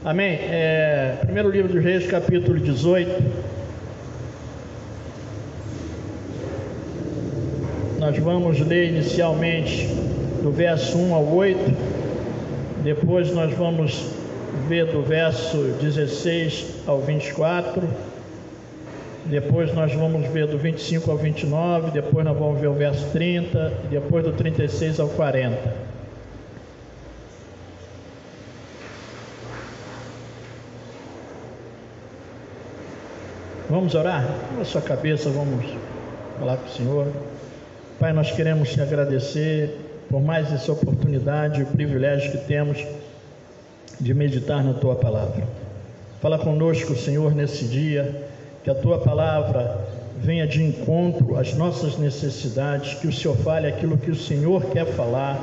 Amém? Primeiro livro dos Reis, capítulo 18. Nós vamos ler inicialmente do verso 1 ao 8. Depois nós vamos ver do verso 16 ao 24. Depois nós vamos ver do 25 ao 29. Depois nós vamos ver o verso 30. E depois do 36 ao 40. Vamos orar? Na sua cabeça, vamos falar com o Senhor. Pai, nós queremos te agradecer por mais essa oportunidade e o privilégio que temos de meditar na tua palavra. Fala conosco, Senhor, nesse dia, que a tua palavra venha de encontro às nossas necessidades, que o Senhor fale aquilo que o Senhor quer falar,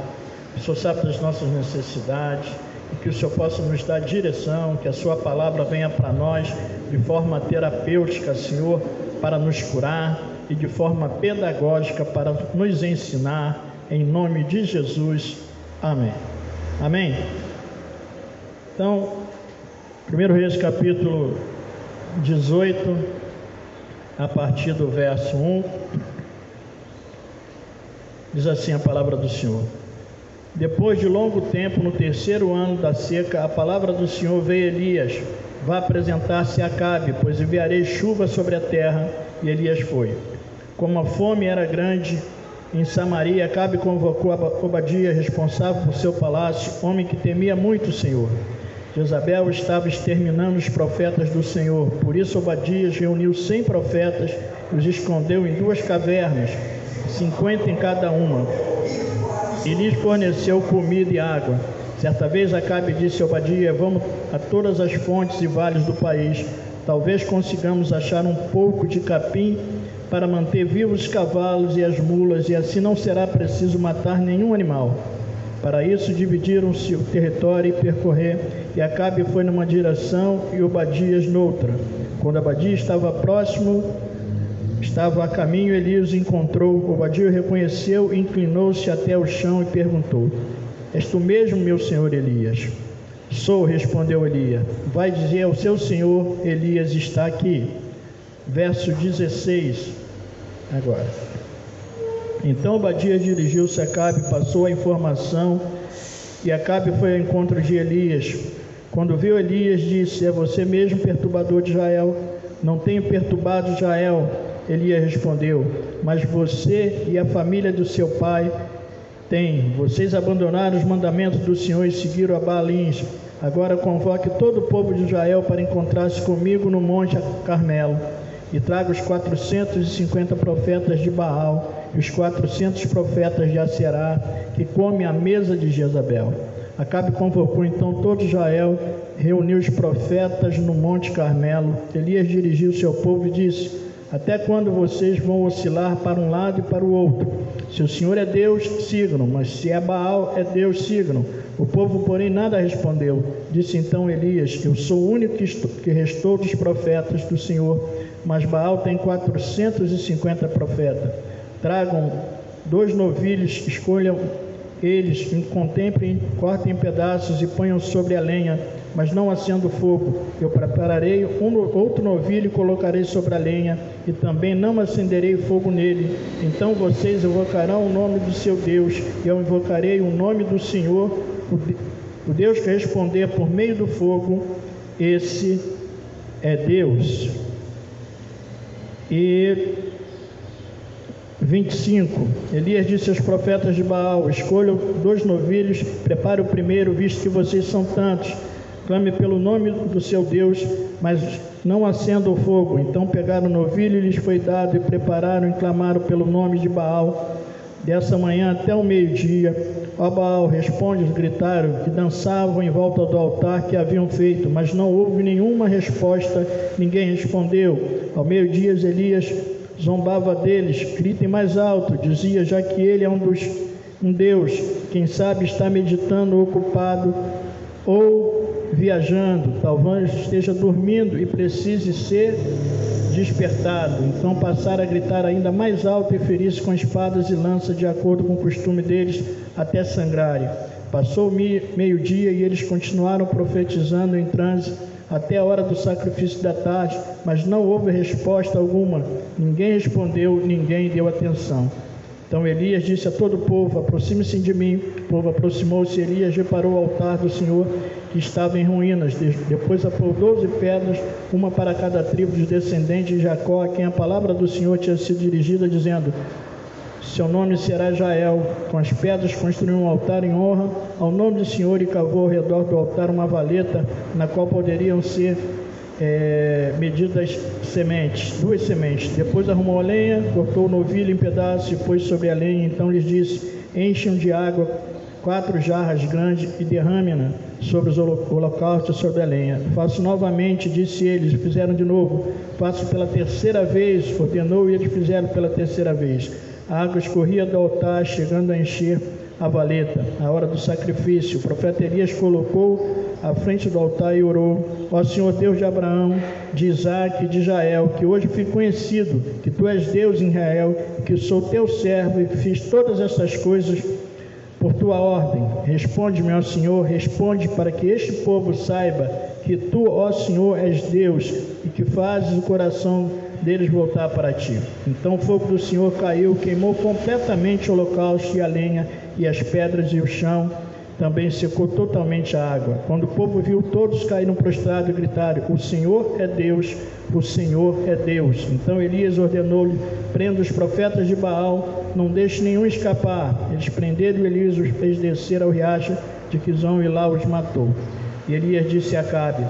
que o Senhor sabe das nossas necessidades, e que o Senhor possa nos dar direção, que a sua palavra venha para nós de forma terapêutica, Senhor, para nos curar, e de forma pedagógica para nos ensinar, em nome de Jesus. Amém. Amém. Então, 1 Reis capítulo 18, a partir do verso 1, diz assim a palavra do Senhor. Depois de longo tempo, no terceiro ano da seca, a palavra do Senhor veio a Elias: vá apresentar-se a Acabe, pois enviarei chuva sobre a terra. E Elias foi. Como a fome era grande em Samaria, Acabe convocou Obadias, responsável por seu palácio, homem que temia muito o Senhor. Jezabel estava exterminando os profetas do Senhor. Por isso Obadias reuniu 100 profetas e os escondeu em 2 cavernas, 50 em cada uma, e lhes forneceu comida e água. Certa vez Acabe disse a Obadias: vamos a todas as fontes e vales do país, talvez consigamos achar um pouco de capim para manter vivos os cavalos e as mulas, e assim não será preciso matar nenhum animal. Para isso dividiram-se o território e percorrer, e Acabe foi numa direção e Obadias noutra. Quando Obadias estava a caminho, Elias o encontrou. Obadias o reconheceu, inclinou-se até o chão e perguntou: és tu mesmo, meu senhor Elias? Sou, respondeu Elias. Vai dizer ao seu senhor: Elias está aqui. Verso 16 agora. Então Obadias dirigiu-se a Acabe, passou a informação, e Acabe foi ao encontro de Elias. Quando viu Elias, disse: é você mesmo, perturbador de Israel? Não tenho perturbado Israel. Elias respondeu: mas você e a família do seu pai têm. Vocês abandonaram os mandamentos do Senhor e seguiram a Baalins. Agora convoque todo o povo de Israel para encontrar-se comigo no monte Carmelo, e traga os 450 profetas de Baal e os 400 profetas de Aserá, que comem à mesa de Jezabel. Acabe convocou então todo Israel, reuniu os profetas no monte Carmelo. Elias dirigiu-se ao povo e disse: até quando vocês vão oscilar para um lado e para o outro? Se o Senhor é Deus, sigam, mas se é Baal, é Deus, sigam. O povo, porém, nada respondeu. Disse então Elias: eu sou o único que restou dos profetas do Senhor, mas Baal tem 450 profetas. Tragam 2 novilhos, escolham eles, contemplem, cortem em pedaços e ponham sobre a lenha, mas não acendo fogo. Eu prepararei outro novilho e colocarei sobre a lenha, e também não acenderei fogo nele. Então vocês invocarão o nome do seu Deus, e eu invocarei o nome do Senhor, o Deus que responder por meio do fogo. Esse é Deus. E 25. Elias disse aos profetas de Baal: escolham 2 novilhos, prepare o primeiro, visto que vocês são tantos. Clame pelo nome do seu Deus, mas não acenda o fogo. Então pegaram o novilho e lhes foi dado, e prepararam e clamaram pelo nome de Baal, dessa manhã até o meio-dia. Ó Baal, responde, gritaram, que dançavam em volta do altar que haviam feito, mas não houve nenhuma resposta, ninguém respondeu. Ao meio-dia Elias zombava deles: gritem mais alto. Dizia: já que ele é um Deus, quem sabe está meditando, ocupado ou viajando, talvez esteja dormindo e precise ser despertado. Então passaram a gritar ainda mais alto e ferir-se com espadas e lanças, de acordo com o costume deles, até sangrarem. Passou meio-dia e eles continuaram profetizando em transe até a hora do sacrifício da tarde, mas não houve resposta alguma. Ninguém respondeu, ninguém deu atenção. Então Elias disse a todo o povo: aproxime-se de mim. O povo aproximou-se. Elias reparou o altar do Senhor, que estava em ruínas. Depois apou 12 pedras, uma para cada tribo dos descendentes de Jacó, a quem a palavra do Senhor tinha sido dirigida, dizendo: seu nome será Jael. Com as pedras construiu um altar em honra ao nome do Senhor e cavou ao redor do altar uma valeta, na qual poderiam ser medidas sementes, 2 sementes. Depois arrumou a lenha, cortou o novilho em pedaços e pôs sobre a lenha. Então lhes disse: enchem de água 4 jarras grandes e derrame-na sobre os holocaustos e sobre a lenha. Faço novamente, disse eles, fizeram de novo. Faço pela 3ª vez, ordenou, e eles fizeram pela 3ª vez. A água escorria do altar, chegando a encher a valeta. A hora do sacrifício, o profeta Elias colocou à frente do altar e orou: ó Senhor Deus de Abraão, de Isaque e de Israel, que hoje fique conhecido que tu és Deus em Israel, que sou teu servo e que fiz todas essas coisas por tua ordem. Responde-me, ó Senhor, responde, para que este povo saiba que tu, ó Senhor, és Deus e que fazes o coração deles voltar para ti. Então o fogo do Senhor caiu, queimou completamente o holocausto e a lenha e as pedras, e o chão também secou totalmente a água. Quando o povo viu, todos caíram prostrados e gritaram: o Senhor é Deus, o Senhor é Deus. Então Elias ordenou-lhe: prenda os profetas de Baal, não deixe nenhum escapar. Eles prenderam, e Elias os fez descer ao riacho de Quizon e lá os matou. E Elias disse a Acabe: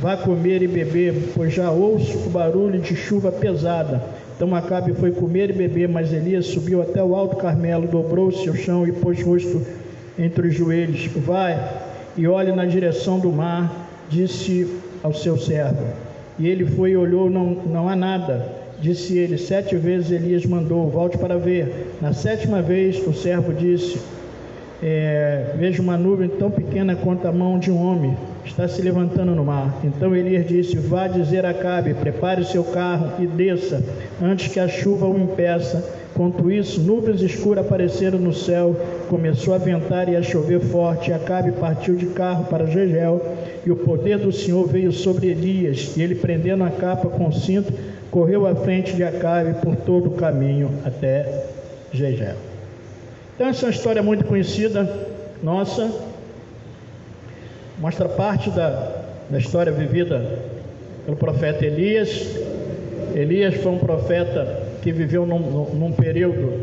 vá comer e beber, pois já ouço o barulho de chuva pesada. Então Acabe foi comer e beber, mas Elias subiu até o alto Carmelo, dobrou-se ao chão e pôs o rosto entre os joelhos. Vai e olhe na direção do mar, disse ao seu servo. E ele foi e olhou, não há nada. Disse ele: 7 vezes Elias mandou: volte para ver. Na 7ª vez o servo disse: vejo uma nuvem tão pequena quanto a mão de um homem, está se levantando no mar. Então Elias disse: vá dizer a Acabe: prepare o seu carro e desça, antes que a chuva o impeça. Quanto isso, nuvens escuras apareceram no céu, começou a ventar e a chover forte. Acabe partiu de carro para Jezreel, e o poder do Senhor veio sobre Elias, e ele, prendendo a capa com o cinto, correu à frente de Acabe por todo o caminho até Jezreel. Então essa é uma história muito conhecida nossa, mostra parte da história vivida pelo profeta Elias. Elias foi um profeta que viveu num período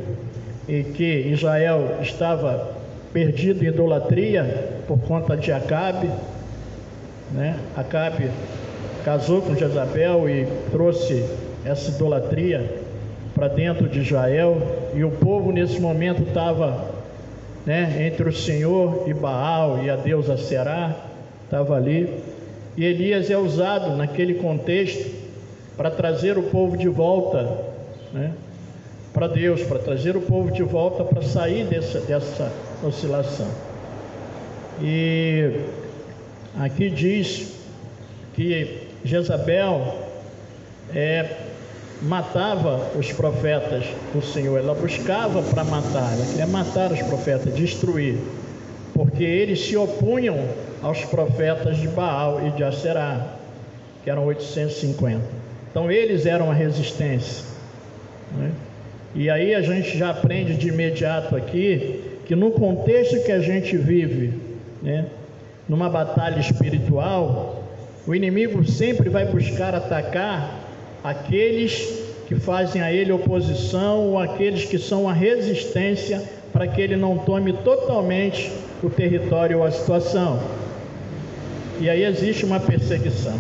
em que Israel estava perdido em idolatria por conta de Acabe, né? Acabe casou com Jezabel e trouxe essa idolatria para dentro de Israel, e o povo nesse momento estava, né, entre o Senhor e Baal e a deusa Será, estava ali. E Elias é usado naquele contexto para trazer o povo de volta, né, para Deus, para trazer o povo de volta, para sair dessa oscilação. E aqui diz que Jezabel matava os profetas do Senhor, ela buscava para matar, ela queria matar os profetas, destruir, porque eles se opunham aos profetas de Baal e de Aserá, que eram 850. Então eles eram a resistência, né? E aí a gente já aprende de imediato aqui que no contexto que a gente vive, né, numa batalha espiritual, o inimigo sempre vai buscar atacar aqueles que fazem a ele oposição, ou aqueles que são a resistência, para que ele não tome totalmente o território ou a situação. E aí existe uma perseguição.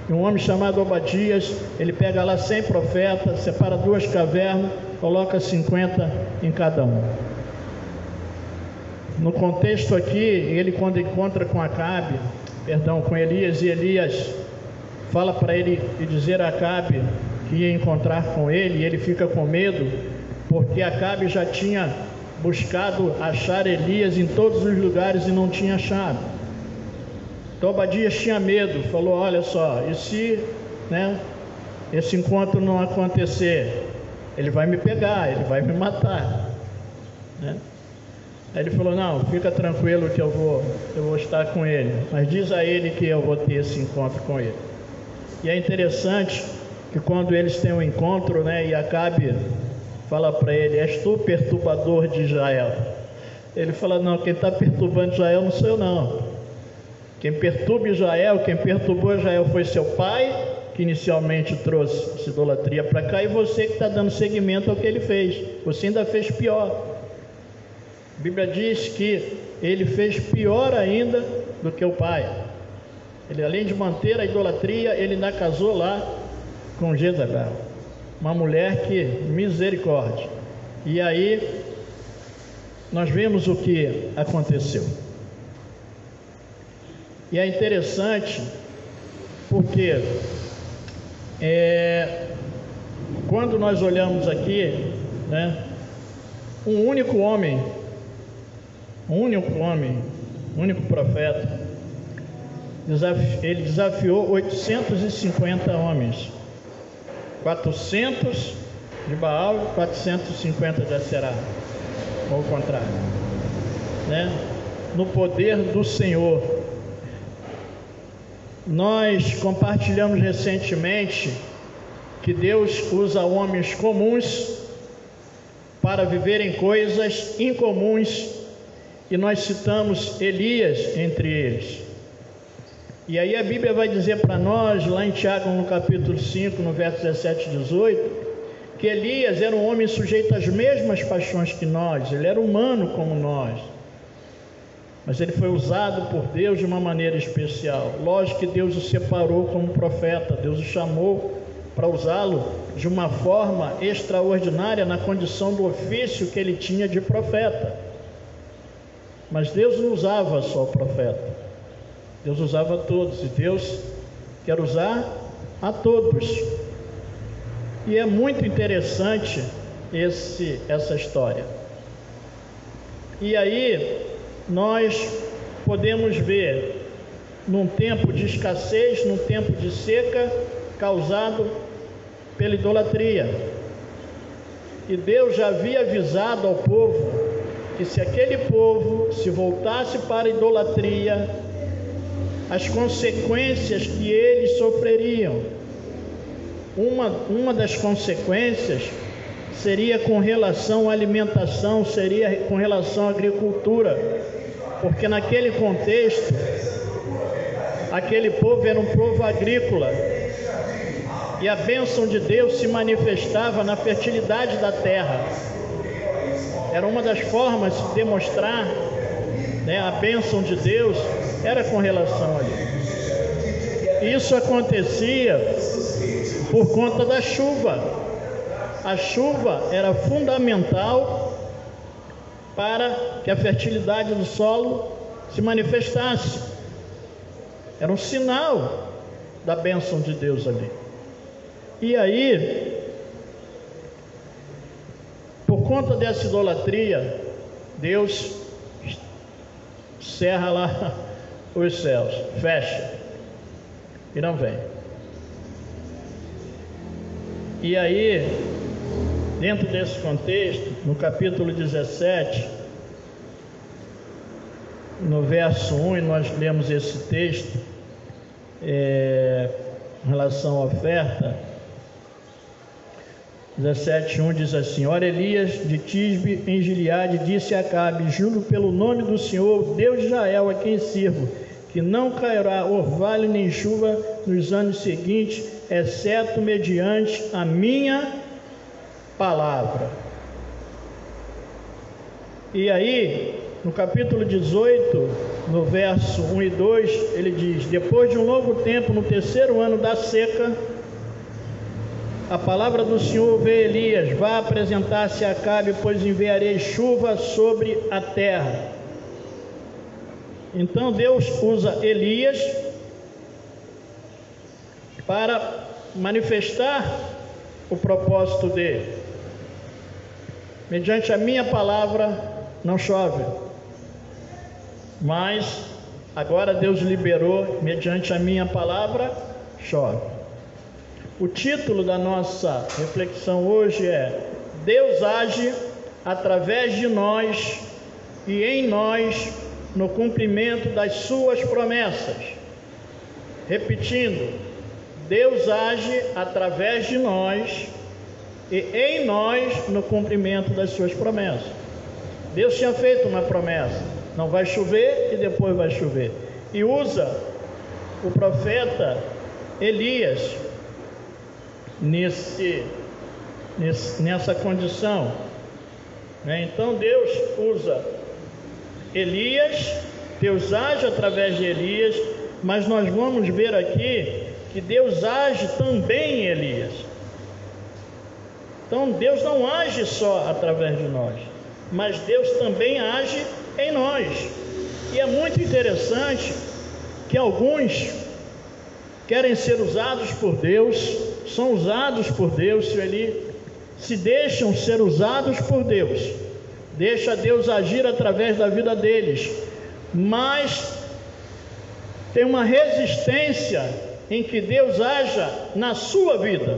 E um homem chamado Obadias, ele pega lá 100 profetas, separa 2 cavernas, coloca 50 em cada um. No contexto aqui, ele, quando encontra com Elias, e Elias fala para ele e dizer a Acabe que ia encontrar com ele, e ele fica com medo, porque Acabe já tinha buscado achar Elias em todos os lugares e não tinha achado. Então Obadias tinha medo, falou: olha só, e se, né, esse encontro não acontecer, ele vai me pegar, ele vai me matar, né? Aí ele falou: não, fica tranquilo que eu vou estar com ele, mas diz a ele que eu vou ter esse encontro com ele. E é interessante que quando eles têm um encontro, né, e Acabe fala para ele: és tu perturbador de Israel? Ele fala: não, quem está perturbando Israel não sou eu não. Quem perturba Israel, quem perturbou Israel foi seu pai, que inicialmente trouxe essa idolatria para cá, e você que está dando seguimento ao que ele fez. Você ainda fez pior. A Bíblia diz que ele fez pior ainda do que o pai. Ele, além de manter a idolatria, ele ainda casou lá com Jezabel, uma mulher que, misericórdia. E aí nós vemos o que aconteceu. E é interessante porque quando nós olhamos aqui, né, um único profeta, ele desafiou 850 homens, 400 de Baal e 450 de Aserá, ou o contrário, né? No poder do Senhor. Nós compartilhamos recentemente que Deus usa homens comuns para viverem coisas incomuns, e nós citamos Elias entre eles. E aí a Bíblia vai dizer para nós, lá em Tiago, no capítulo 5, no verso 17 e 18, que Elias era um homem sujeito às mesmas paixões que nós, ele era humano como nós, mas ele foi usado por Deus de uma maneira especial. Lógico que Deus o separou como profeta, Deus o chamou para usá-lo de uma forma extraordinária na condição do ofício que ele tinha de profeta. Mas Deus não usava só o profeta, Deus usava todos, e Deus quer usar a todos. E é muito interessante essa história. E aí nós podemos ver, num tempo de escassez, num tempo de seca, causado pela idolatria. E Deus já havia avisado ao povo que se aquele povo se voltasse para a idolatria, as consequências que eles sofreriam. Uma das consequências seria com relação à alimentação, seria com relação à agricultura, porque naquele contexto, aquele povo era um povo agrícola, e a bênção de Deus se manifestava na fertilidade da terra. Era uma das formas de demonstrar, né, a bênção de Deus, era com relação a isso. Isso acontecia por conta da chuva. A chuva era fundamental para que a fertilidade do solo se manifestasse. Era um sinal da bênção de Deus ali. E aí, por conta dessa idolatria, Deus cerra lá os céus, fecha, e não vem. E aí, dentro desse contexto, no capítulo 17, no verso 1, e nós lemos esse texto em relação à oferta. 17:1 diz assim: ora, Elias de Tisbe em Gileade disse a Acabe: juro pelo nome do Senhor, Deus de Israel, a quem sirvo, que não cairá orvalho nem chuva nos anos seguintes, exceto mediante a minha palavra. E aí, no capítulo 18, no verso 1 e 2, ele diz: depois de um longo tempo, no terceiro ano da seca, a palavra do Senhor veio a Elias: vá apresentar-se a Acabe, pois enviarei chuva sobre a terra. Então Deus usa Elias para manifestar o propósito dele. Mediante a minha palavra não chove, mas agora Deus liberou, mediante a minha palavra chove. O título da nossa reflexão hoje é: Deus age através de nós e em nós no cumprimento das suas promessas. Repetindo, Deus age através de nós e em nós no cumprimento das suas promessas. Deus tinha feito uma promessa: não vai chover e depois vai chover, e usa o profeta Elias nessa condição, né? Então Deus usa Elias, Deus age através de Elias, mas nós vamos ver aqui que Deus age também em Elias. Então Deus não age só através de nós, mas Deus também age em nós. E é muito interessante que alguns querem ser usados por Deus, são usados por Deus, se deixam ser usados por Deus, deixa Deus agir através da vida deles, mas tem uma resistência em que Deus haja na sua vida,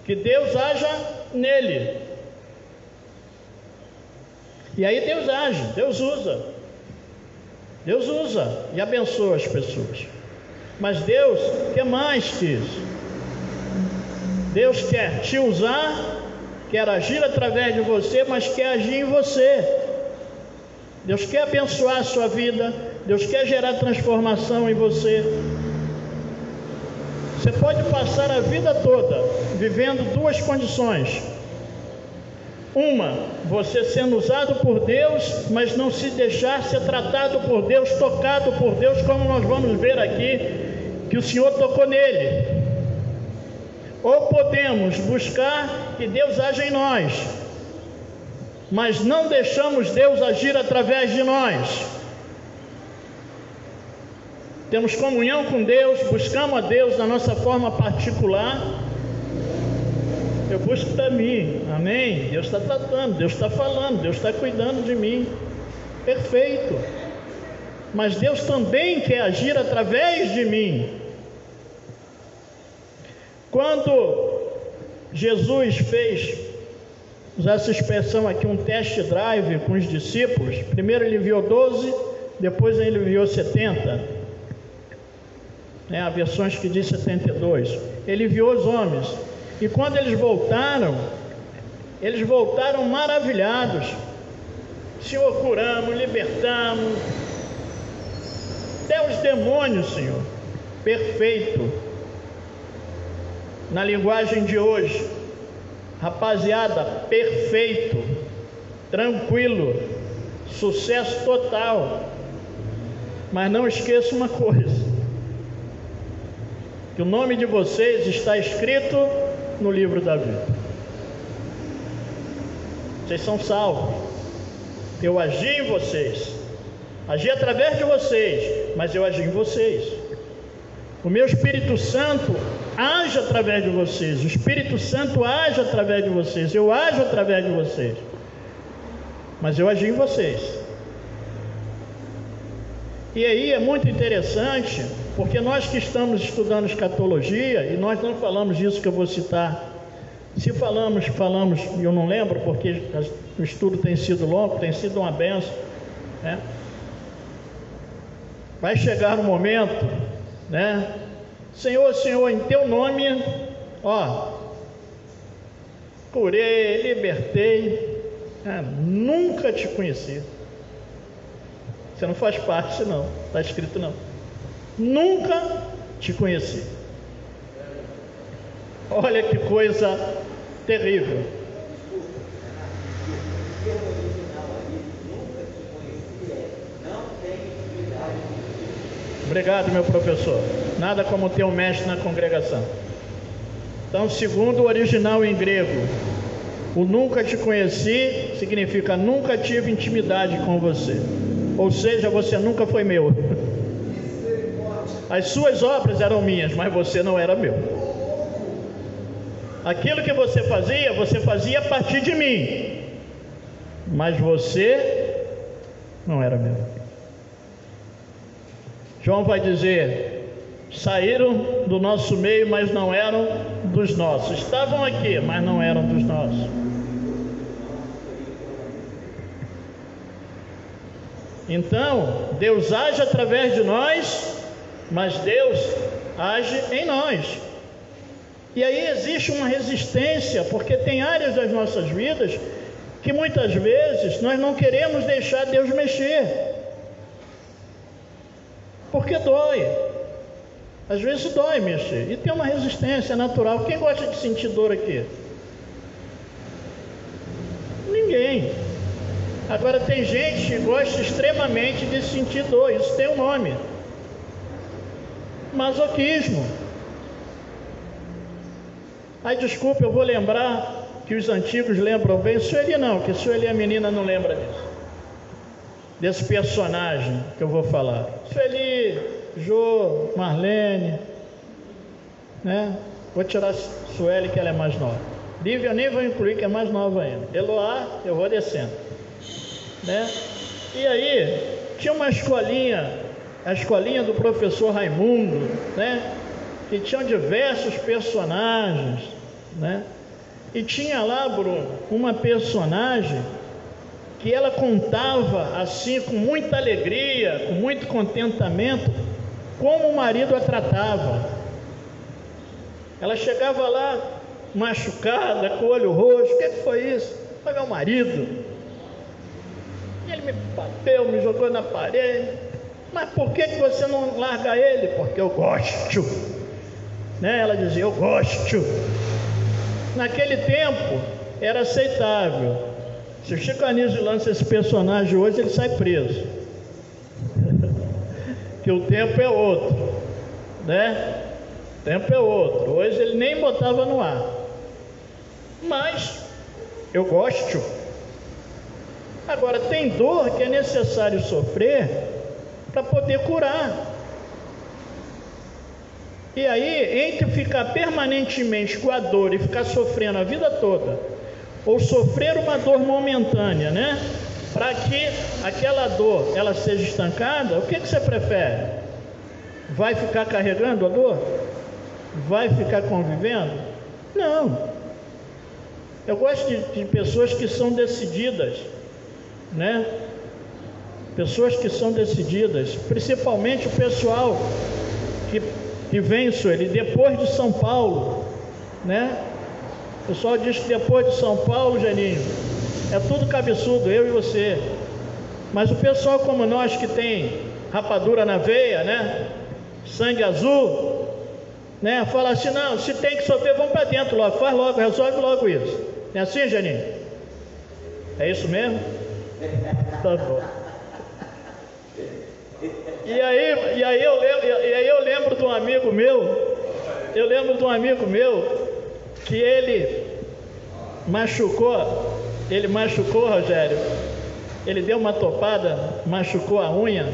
que Deus haja nele. E aí Deus age, Deus usa e abençoa as pessoas. Mas Deus quer mais que isso. Deus quer te usar, quer agir através de você, mas quer agir em você. Deus quer abençoar a sua vida, Deus quer gerar transformação em você. Você pode passar a vida toda vivendo duas condições: uma, você sendo usado por Deus, mas não se deixar ser tratado por Deus, tocado por Deus, como nós vamos ver aqui, que o Senhor tocou nele. Ou podemos buscar que Deus haja em nós, mas não deixamos Deus agir através de nós. Temos comunhão com Deus, buscamos a Deus na nossa forma particular. Eu busco para mim, amém? Deus está tratando, Deus está falando, Deus está cuidando de mim, perfeito. Mas Deus também quer agir através de mim. Quando Jesus fez, usar essa expressão aqui, um test drive com os discípulos, primeiro ele enviou 12, depois ele enviou 70, há versões que diz 72, ele enviou os homens. E quando eles voltaram maravilhados. Senhor, curamos, libertamos, até os demônios, Senhor, perfeito. Na linguagem de hoje, rapaziada, perfeito, tranquilo, sucesso total. Mas não esqueça uma coisa, que o nome de vocês está escrito no livro da vida. Vocês são salvos. Eu agi em vocês, agi através de vocês, mas eu agi em vocês. O meu Espírito Santo age através de vocês, o Espírito Santo age através de vocês, eu ajo através de vocês, mas eu agi em vocês. E aí é muito interessante, porque nós que estamos estudando escatologia, e nós não falamos disso que eu vou citar. Se falamos, e eu não lembro, porque o estudo tem sido longo, tem sido uma benção, né? Vai chegar um momento, né? Senhor, em teu nome, curei, libertei, nunca te conheci. Você não faz parte, não, está escrito não. Nunca te conheci. Olha que coisa terrível. Obrigado, meu professor. Nada como ter um mestre na congregação. Então, segundo o original em grego, o nunca te conheci significa nunca tive intimidade com você. Ou seja, você nunca foi meu. As suas obras eram minhas, mas você não era meu. Aquilo que você fazia a partir de mim, mas você não era meu. João vai dizer: saíram do nosso meio, mas não eram dos nossos. Estavam aqui, mas não eram dos nossos. Então, Deus age através de nós, mas Deus age em nós. E aí existe uma resistência, porque tem áreas das nossas vidas que muitas vezes nós não queremos deixar Deus mexer, porque dói. Às vezes dói mexer, e tem uma resistência natural. Quem gosta de sentir dor aqui? Ninguém. Agora tem gente que gosta extremamente de sentir dor, isso tem um nome: masoquismo. Aí desculpa, eu vou lembrar que os antigos lembram bem. Sueli não, que Sueli a menina não lembra disso, desse personagem que eu vou falar. Sueli, Jô, Marlene, né? Vou tirar Sueli, que ela é mais nova. Lívia eu nem vou incluir, que é mais nova ainda. Eloá, eu vou descendo, né? E aí tinha uma escolinha, a escolinha do professor Raimundo, né? Que tinham diversos personagens, né? E tinha lá, Bruno, uma personagem que ela contava assim com muita alegria, com muito contentamento, como o marido a tratava. Ela chegava lá machucada, com o olho roxo. O que foi isso? Foi meu marido. Ele me bateu, me jogou na parede. Mas por que você não larga ele? Porque eu gosto, né? Ela dizia, eu gosto. Naquele tempo era aceitável. Se o Chico Anísio lança esse personagem hoje, ele sai preso. Que o tempo é outro, né? O tempo é outro. Hoje ele nem botava no ar. Mas eu gosto. Agora tem dor que é necessário sofrer para poder curar. E aí, entre ficar permanentemente com a dor e ficar sofrendo a vida toda, ou sofrer uma dor momentânea, né? Para que aquela dor ela seja estancada, o que você prefere? Vai ficar carregando a dor? Vai ficar convivendo? Não. Eu gosto de pessoas que são decididas, né? Pessoas que são decididas, principalmente o pessoal que vem, Sueli, depois de São Paulo, né? O pessoal diz que depois de São Paulo, Janinho, é tudo cabeçudo, eu e você. Mas o pessoal como nós, que tem rapadura na veia, né? Sangue azul, né? Fala assim, não, se tem que sofrer, vamos para dentro logo, faz logo, resolve logo isso. Não é assim, Janinho? É isso mesmo? Tá bom. E aí eu lembro de um amigo meu, que ele machucou, Rogério, ele deu uma topada, machucou a unha.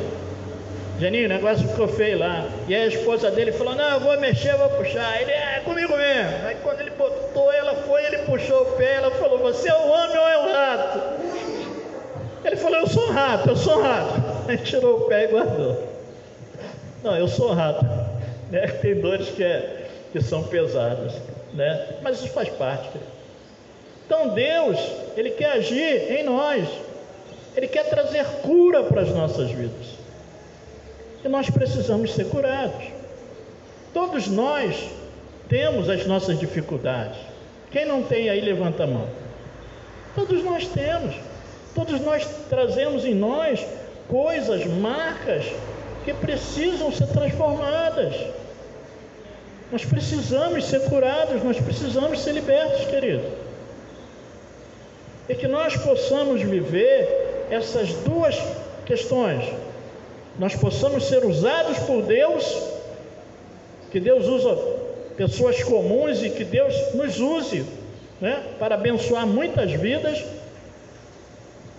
Janinho, o negócio ficou feio lá. E aí a esposa dele falou, não, eu vou mexer, eu vou puxar. Ele, é comigo mesmo. Aí quando ele botou, ela foi, ele puxou o pé, ela falou, você é o homem ou é o rato? Ele falou, eu sou um rato. Aí tirou o pé e guardou. Não, eu sou rato, né? Tem dores que são pesadas, né? Mas isso faz parte. Então Deus, Ele quer agir em nós. Ele quer trazer cura para as nossas vidas. E nós precisamos ser curados. Todos nós temos as nossas dificuldades. Quem não tem aí, levanta a mão. Todos nós temos. Todos nós trazemos em nós coisas, marcas que precisam ser transformadas. Nós precisamos ser curados, nós precisamos ser libertos, querido. E que nós possamos viver essas duas questões. Nós possamos ser usados por Deus, que Deus usa pessoas comuns e que Deus nos use, né, para abençoar muitas vidas.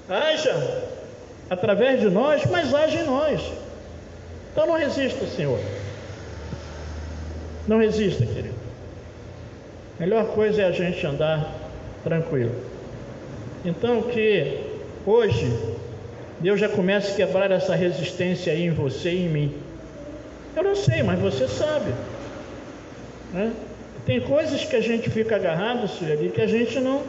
Haja através de nós, mas age em nós. Então não resista, Senhor. Não resista, querido. A melhor coisa é a gente andar tranquilo. Então que hoje Deus já comece a quebrar essa resistência aí em você e em mim. Eu não sei, mas você sabe, né? Tem coisas que a gente fica agarrado, Senhor, que a gente não...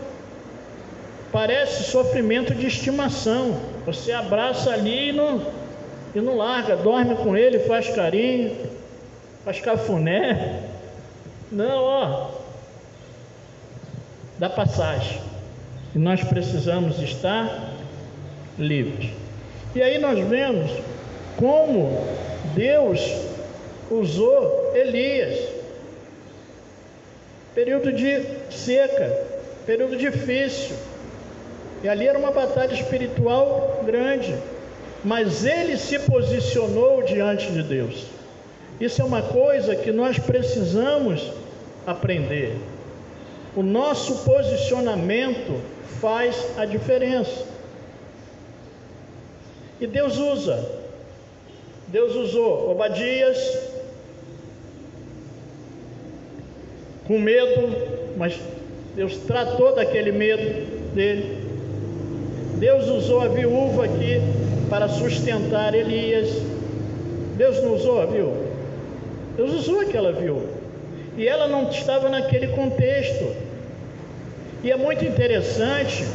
Parece sofrimento de estimação. Você abraça ali e não larga, dorme com ele, faz carinho, faz cafuné. Não, ó, dá passagem. E nós precisamos estar livres. E aí nós vemos como Deus usou Elias. Período de seca, período difícil. E ali era uma batalha espiritual grande. Mas ele se posicionou diante de Deus. Isso é uma coisa que nós precisamos aprender. O nosso posicionamento faz a diferença. E Deus usa. Deus usou Obadias com medo, mas Deus tratou daquele medo dele. Deus usou a viúva aqui para sustentar Elias. Deus não usou a viúva? Deus usou aquela viúva. E ela não estava naquele contexto. E é muito interessante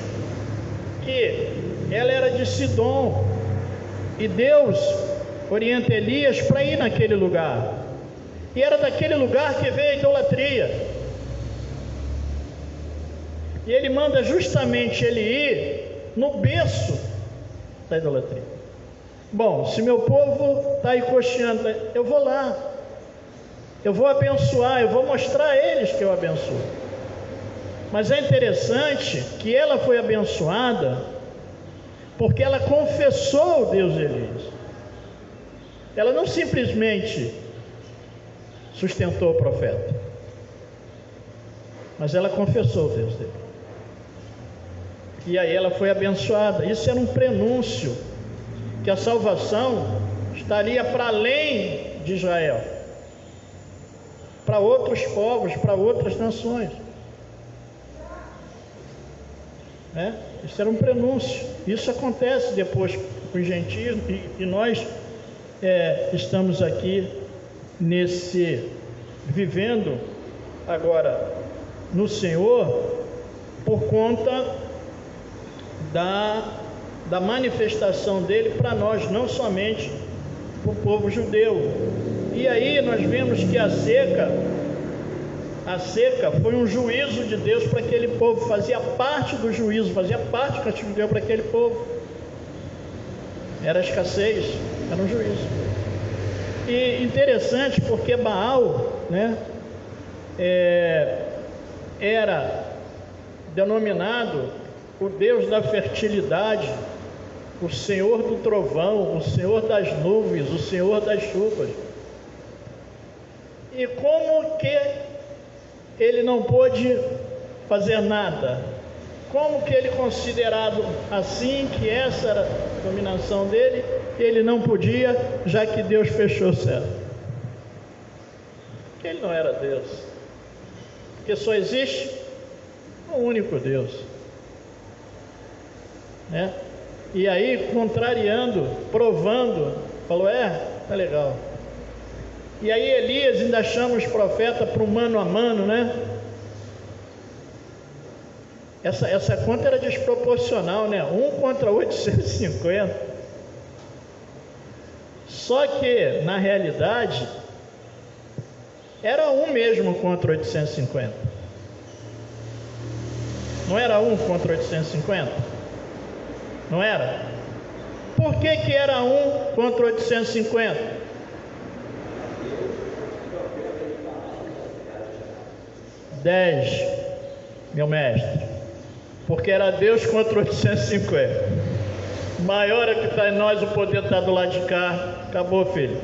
que ela era de Sidom. E Deus orienta Elias para ir naquele lugar. E era daquele lugar que veio a idolatria. E ele manda justamente ele ir no berço da idolatria. Bom, se meu povo está aí coxeando, eu vou lá. Eu vou abençoar, eu vou mostrar a eles que eu abençoo. Mas é interessante que ela foi abençoada porque ela confessou o Deus de Elias. Ela não simplesmente sustentou o profeta, mas ela confessou o Deus dele. E aí ela foi abençoada. Isso era um prenúncio que a salvação estaria para além de Israel, para outros povos, para outras nações. Isso era um prenúncio. Isso acontece depois com os gentios, e nós estamos aqui vivendo agora no Senhor por conta da manifestação dele para nós, não somente para o povo judeu. E aí nós vemos que a seca foi um juízo de Deus para aquele povo, fazia parte do juízo, fazia parte do castigo de Deus para aquele povo. Era escassez, era um juízo. E interessante porque Baal, era denominado o Deus da fertilidade, o Senhor do trovão, o Senhor das nuvens, o Senhor das chuvas. E como que ele não pôde fazer nada? Como que ele, considerado assim, que essa era a dominação dele, ele não podia, já que Deus fechou o céu? Porque ele não era Deus. Porque só existe um único Deus. E aí, contrariando, provando, falou, tá legal. E aí Elias ainda chama os profetas para um mano a mano, Essa conta era desproporcional, 1 contra 850. Só que, na realidade, era 1 mesmo contra 850. Não era 1 contra 850? Não era? Por que era 1 contra 850? Meu mestre, porque era Deus contra 850. Maior é que está em nós, o poder está do lado de cá. Acabou, filho.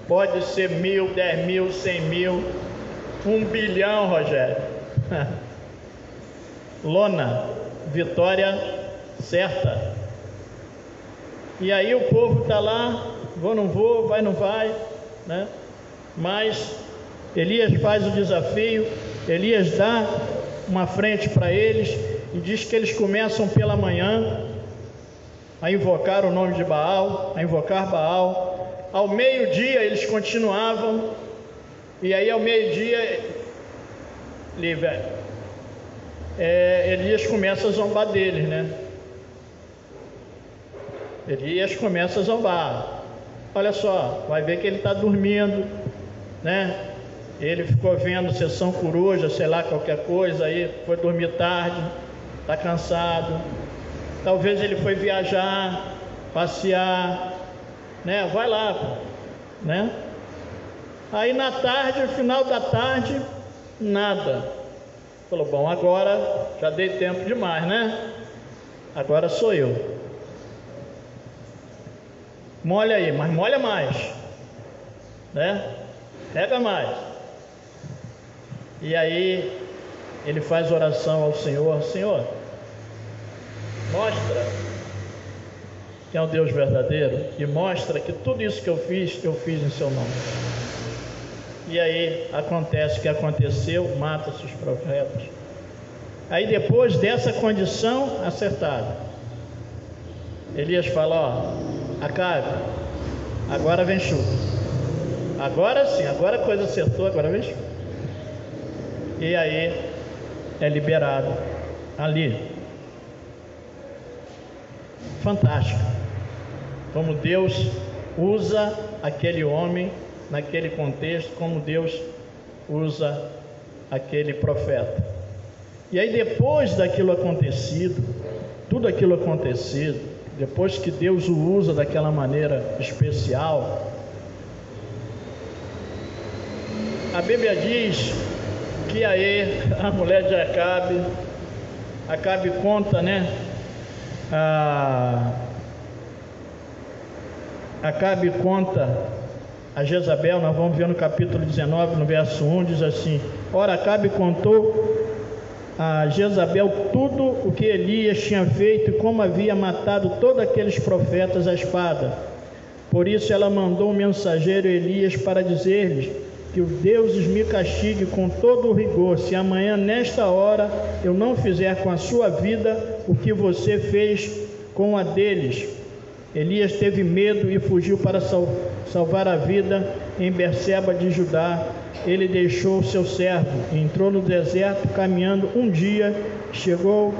Pode ser 1000, 10 mil, 100 mil, 1 bilhão, Rogério. Lona, vitória certa. E aí o povo está lá, vou, não vou, vai, não vai, Mas Elias faz o desafio. Elias dá uma frente para eles e diz que eles começam pela manhã a invocar o nome de Baal, a invocar Baal. Ao meio-dia eles continuavam, e aí ao meio-dia Elias começa a zombar deles, Elias começa a zombar. Olha só, vai ver que ele está dormindo, né? Ele ficou vendo sessão coruja, sei lá, qualquer coisa, aí foi dormir tarde, está cansado. Talvez ele foi viajar, passear, né? Vai lá, né? Aí na tarde, no final da tarde, nada. Falou, bom, agora já dei tempo demais, né? Agora sou eu. Molha aí, mas molha mais, né? Pega mais. E aí ele faz oração ao Senhor: Senhor, mostra que é um Deus verdadeiro e mostra que tudo isso que eu fiz em seu nome. E aí acontece o que aconteceu, mata-se os profetas. Aí depois dessa condição acertada, Elias fala: ó, Acabe, agora vem chuva. Agora sim, agora a coisa acertou, agora vem chuva. E aí é liberado ali. Fantástico como Deus usa aquele homem naquele contexto, como Deus usa aquele profeta. E aí depois daquilo acontecido, tudo aquilo acontecido, depois que Deus o usa daquela maneira especial, a Bíblia diz que aí a mulher de Acabe conta, né? Acabe conta a Jezabel, nós vamos ver no capítulo 19, no verso 1, diz assim: ora, Acabe contou a Jezabel tudo o que Elias tinha feito e como havia matado todos aqueles profetas à espada. Por isso ela mandou um mensageiro Elias para dizer-lhes que os deuses me castiguem com todo o rigor, se amanhã nesta hora eu não fizer com a sua vida o que você fez com a deles. Elias teve medo e fugiu para salvar a vida em Berseba de Judá. Ele deixou seu servo e entrou no deserto, caminhando um dia, chegou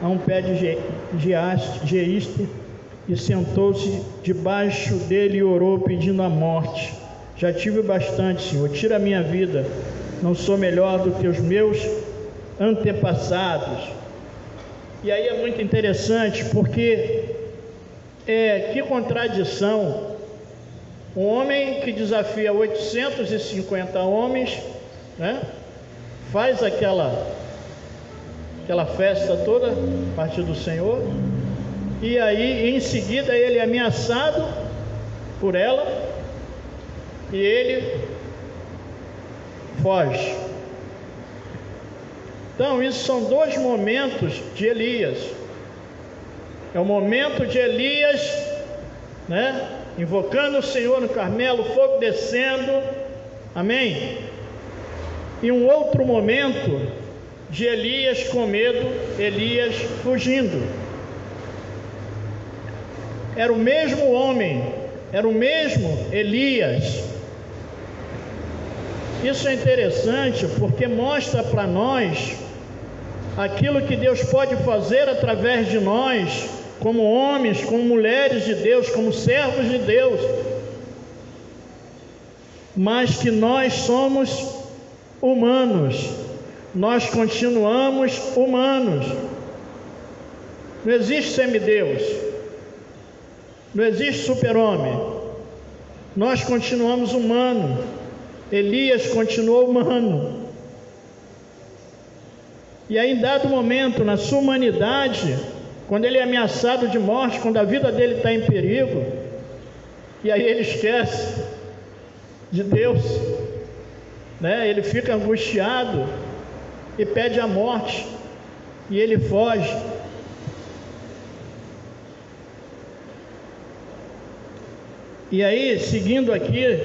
a um pé de geiste e sentou-se debaixo dele e orou, pedindo a morte. Já tive bastante, Senhor, tira a minha vida, não sou melhor do que os meus antepassados. E aí é muito interessante, porque que contradição, um homem que desafia 850 homens, né? Faz aquela festa toda, a partir do Senhor, e aí em seguida ele é ameaçado por ela, e ele foge. Então isso são dois momentos de Elias. É o momento de Elias, né, invocando o Senhor no Carmelo, fogo descendo, amém? E um outro momento de Elias com medo, Elias fugindo. Era o mesmo homem, era o mesmo Elias. Isso é interessante porque mostra para nós aquilo que Deus pode fazer através de nós, como homens, como mulheres de Deus, como servos de Deus, mas que nós somos humanos, nós continuamos humanos. Não existe semideus, não existe super-homem, nós continuamos humanos. Elias continuou humano. E aí, em dado momento, na sua humanidade, quando ele é ameaçado de morte, quando a vida dele está em perigo, e aí ele esquece de Deus, né? Ele fica angustiado e pede a morte, e ele foge. E aí, seguindo aqui,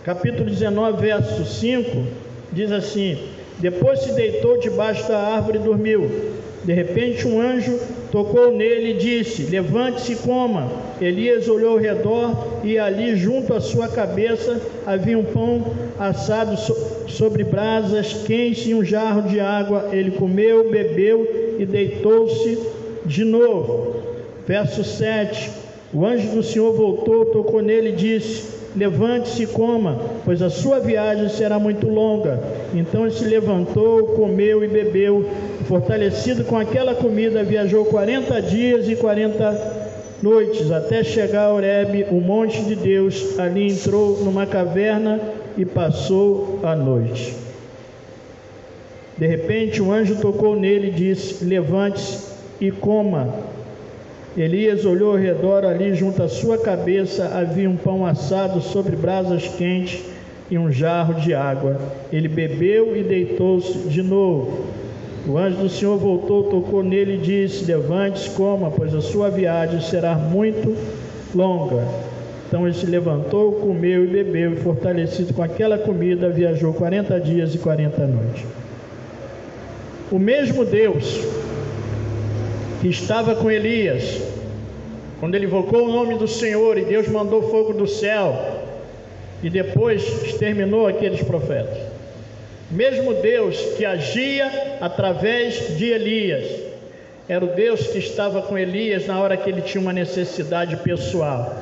capítulo 19, verso 5, diz assim: depois se deitou debaixo da árvore e dormiu. De repente um anjo tocou nele e disse: levante-se e coma. Elias olhou ao redor e ali junto à sua cabeça havia um pão assado sobre brasas quentes e um jarro de água. Ele comeu, bebeu e deitou-se de novo. Verso 7: O anjo do Senhor voltou, tocou nele e disse: levante-se e coma, pois a sua viagem será muito longa. Então ele se levantou, comeu e bebeu. Fortalecido com aquela comida, viajou 40 dias e 40 noites, até chegar a Horebe, o monte de Deus. Ali entrou numa caverna e passou a noite. De repente, o anjo tocou nele e disse: levante-se e coma. Elias olhou ao redor. Ali junto à sua cabeça havia um pão assado sobre brasas quentes e um jarro de água. Ele bebeu e deitou-se de novo. O anjo do Senhor voltou, tocou nele e disse: levante-se, coma, pois a sua viagem será muito longa. Então ele se levantou, comeu e bebeu, e fortalecido com aquela comida, viajou 40 dias e 40 noites. O mesmo Deus que estava com Elias, quando ele invocou o nome do Senhor, e Deus mandou fogo do céu, e depois exterminou aqueles profetas. Mesmo Deus que agia através de Elias, era o Deus que estava com Elias na hora que ele tinha uma necessidade pessoal,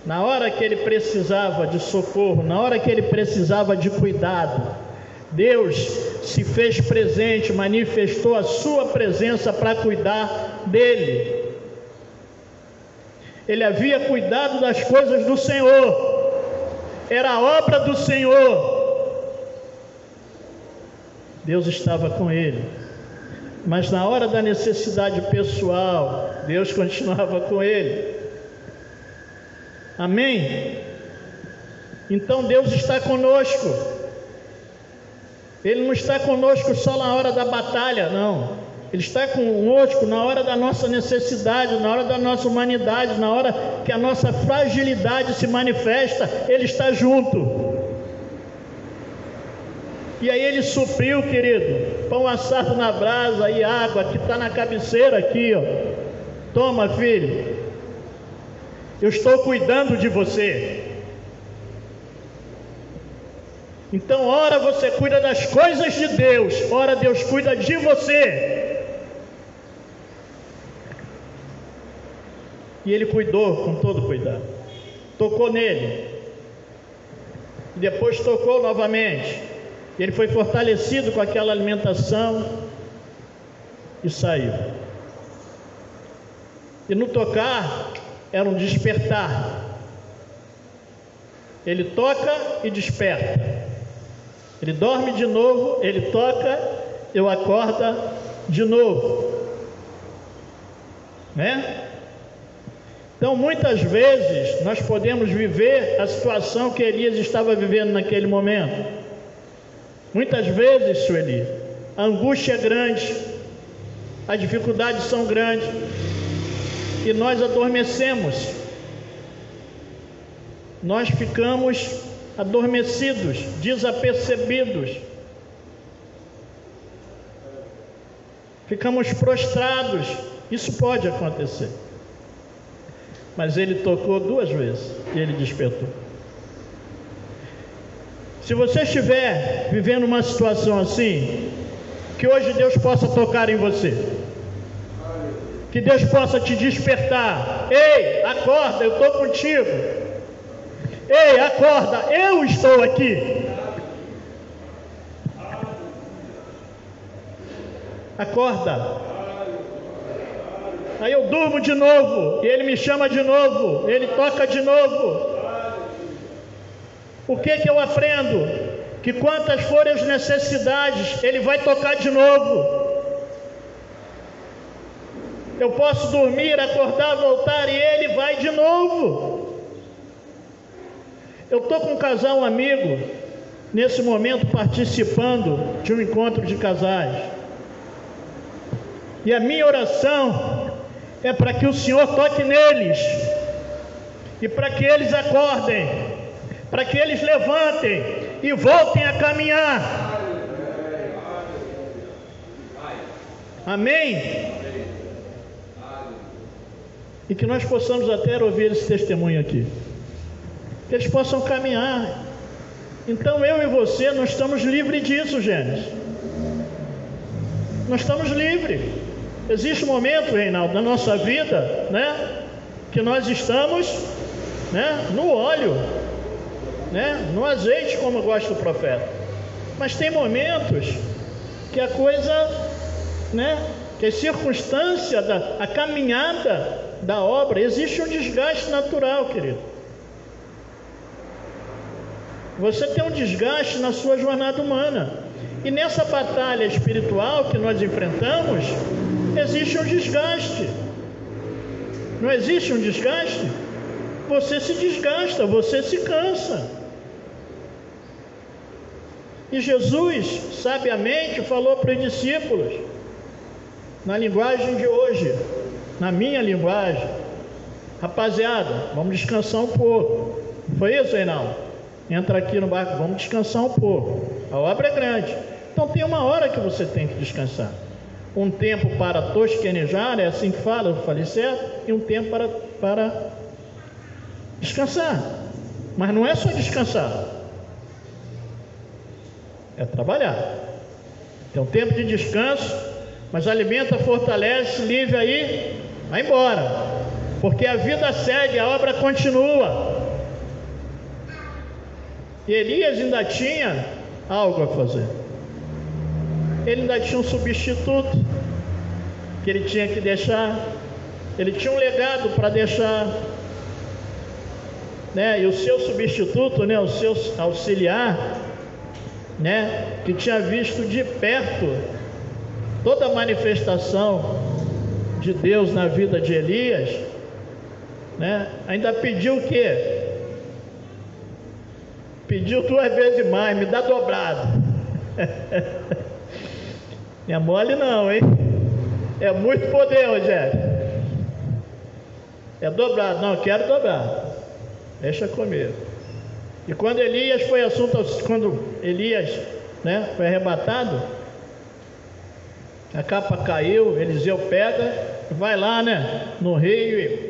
na hora que ele precisava de socorro, na hora que ele precisava de cuidado. Deus se fez presente, manifestou a sua presença para cuidar dele. Ele havia cuidado das coisas do Senhor, era a obra do Senhor. Deus estava com ele, mas na hora da necessidade pessoal, Deus continuava com ele. Amém? Então Deus está conosco. Ele não está conosco só na hora da batalha, não. Ele está conosco na hora da nossa necessidade, na hora da nossa humanidade, na hora que a nossa fragilidade se manifesta, Ele está junto. E aí Ele supriu, querido, pão assado na brasa e água, que está na cabeceira aqui, ó. Toma, filho, eu estou cuidando de você. Então, ora você cuida das coisas de Deus, ora Deus cuida de você. E ele cuidou com todo cuidado. Tocou nele, e depois tocou novamente. Ele foi fortalecido com aquela alimentação e saiu. E no tocar era um despertar. Ele toca e desperta. Ele dorme de novo, ele toca, eu acorda de novo, né? Então muitas vezes nós podemos viver a situação que Elias estava vivendo naquele momento. Muitas vezes, Sueli, a angústia é grande, as dificuldades são grandes, e nós adormecemos, nós ficamos adormecidos, desapercebidos, ficamos prostrados. Isso pode acontecer. Mas ele tocou 2 vezes e ele despertou. Se você estiver vivendo uma situação assim, que hoje Deus possa tocar em você, que Deus possa te despertar. Ei, acorda, eu estou contigo. Ei, acorda, eu estou aqui. Acorda. Aí eu durmo de novo, e ele me chama de novo, ele toca de novo. O que eu aprendo? Que quantas forem as necessidades, ele vai tocar de novo. Eu posso dormir, acordar, voltar, e ele vai de novo. Eu estou com um casal amigo, nesse momento, participando de um encontro de casais. E a minha oração é para que o Senhor toque neles, e para que eles acordem, para que eles levantem e voltem a caminhar. Amém? E que nós possamos até ouvir esse testemunho aqui, que eles possam caminhar. Então eu e você, nós estamos livres disso, Gênesis. Nós estamos livres. Existe um momento, Reinaldo, na nossa vida, né, que nós estamos, né, no óleo, né, no azeite, como gosta o profeta. Mas tem momentos que a coisa, né, que a circunstância, a caminhada da obra, existe um desgaste natural, querido. Você tem um desgaste na sua jornada humana. E nessa batalha espiritual que nós enfrentamos, existe um desgaste. Não existe um desgaste? Você se desgasta, você se cansa. E Jesus, sabiamente, falou para os discípulos, na linguagem de hoje, na minha linguagem: rapaziada, vamos descansar um pouco. Foi isso, Reinaldo? Entra aqui no barco, vamos descansar um pouco. A obra é grande. Então tem uma hora que você tem que descansar. Um tempo para tosquenejar, é assim que fala, eu falei certo? E um tempo para descansar. Mas não é só descansar, é trabalhar. Tem um tempo de descanso, mas alimenta, fortalece, livre aí, vai embora. Porque a vida segue, a obra continua. E Elias ainda tinha algo a fazer. Ele ainda tinha um substituto que ele tinha que deixar. Ele tinha um legado para deixar, né? E o seu substituto, né, o seu auxiliar, né, que tinha visto de perto toda a manifestação de Deus na vida de Elias, né, ainda pediu o quê? Pediu 2 vezes mais, me dá dobrado. Não é mole não, hein? É muito poder, Rogério. É dobrado, não, quero dobrar. Deixa comigo. E quando Elias foi quando Elias, né, foi arrebatado, a capa caiu, Eliseu pega, vai lá, né, no rio e